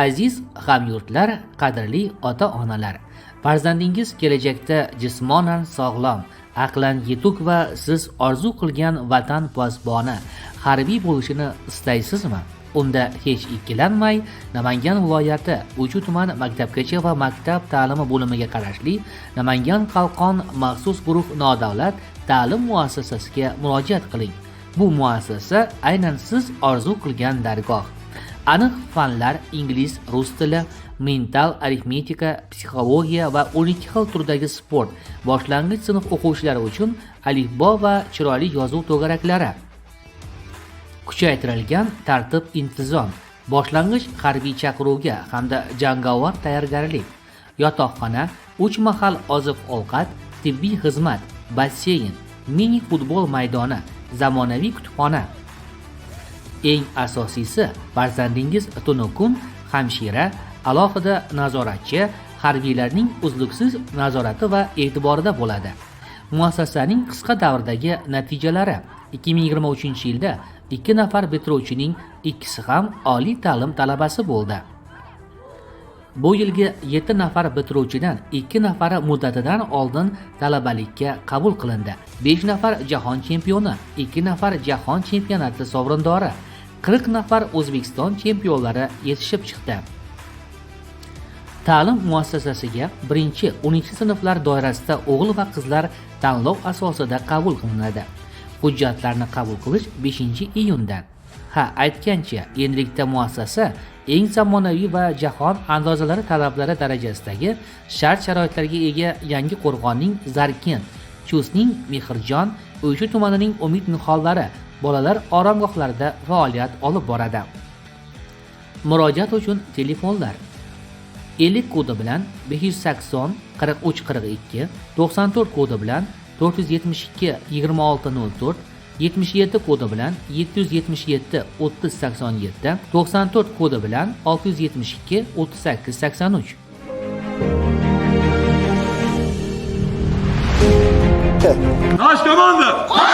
Aziz hamyurtlar, qadrli ota-onalar, farzandingiz kelajakda jismonan sog'lom, aqlan yetuk va siz orzu qilgan vatan posboni, harbiy bo'lishini istaysizmi? Unda hech ikkilanmay, Namangan viloyati Uchi tuman maktabgacha va maktab ta'limi bo'limiga qarashli Namangan Qalqon maxsus guruh nodavlat ta'lim muassasasiga murojaat qiling. Bu muassasa aynan siz orzu qilgan dargoh. Aniq fanlar ingliz, rus tili, mental arifmetika, psixologiya va 12 xil turdagi sport, boshlang'ich sinf o'quvchilari uchun alifbo va chiroyli yozuv to'garaklari, kuchaytirilgan tartib intizom, boshlang'ich harbiy chaqiruvga hamda jangovar tayyorgarlik, yotoqxona, 3 mahal oziq-ovqat, tibbiy xizmat, basseyn, mini futbol maydoni, zamonaviy kutubxona. Eng asosiysi, farzandingiz tunu-kun hamshira, alohida nazoratchi, harbiylarning uzluksiz nazorati va e'tiborida bo'ladi. Muassasaning qisqa davrdagi natijalari: 2023-yilda 2 nafar bitiruvchining ikkisi ham oliy ta'lim talabasi bo'ldi. Bu yilgi 7 nafar bitiruvchidan 2 nafari muddatidan oldin talabalikka qabul qilindi. 5 nafar jahon chempioni, 2 nafar jahon chempionati sovrindori, 40 nafar O'zbekiston chempionlari yetishib chiqdi. Ta'lim muassasasiga 1-12 sinflar doirasida o'g'il va qizlar tanlov asosida qabul qilinadi. Hujjatlarni qabul qilish 5-iyundan. Aytgancha, endilikda muassasa eng zamonaviy va jahon andozalari talablari darajasidagi shart-sharoitlarga ega Yangiqo'rg'onning Zarkent, Chustning Mehrjon, Uchi tumanining Umid nihollari bolalar oromgohlarida faoliyat olib boradi. Murojaat uchun telefonlar 50 kodi bilan 580 43 42, 94 kodi bilan 472 2604, 77 kodi bilan 777 30 87, 94 kodi bilan 672 38 83. Наш команда!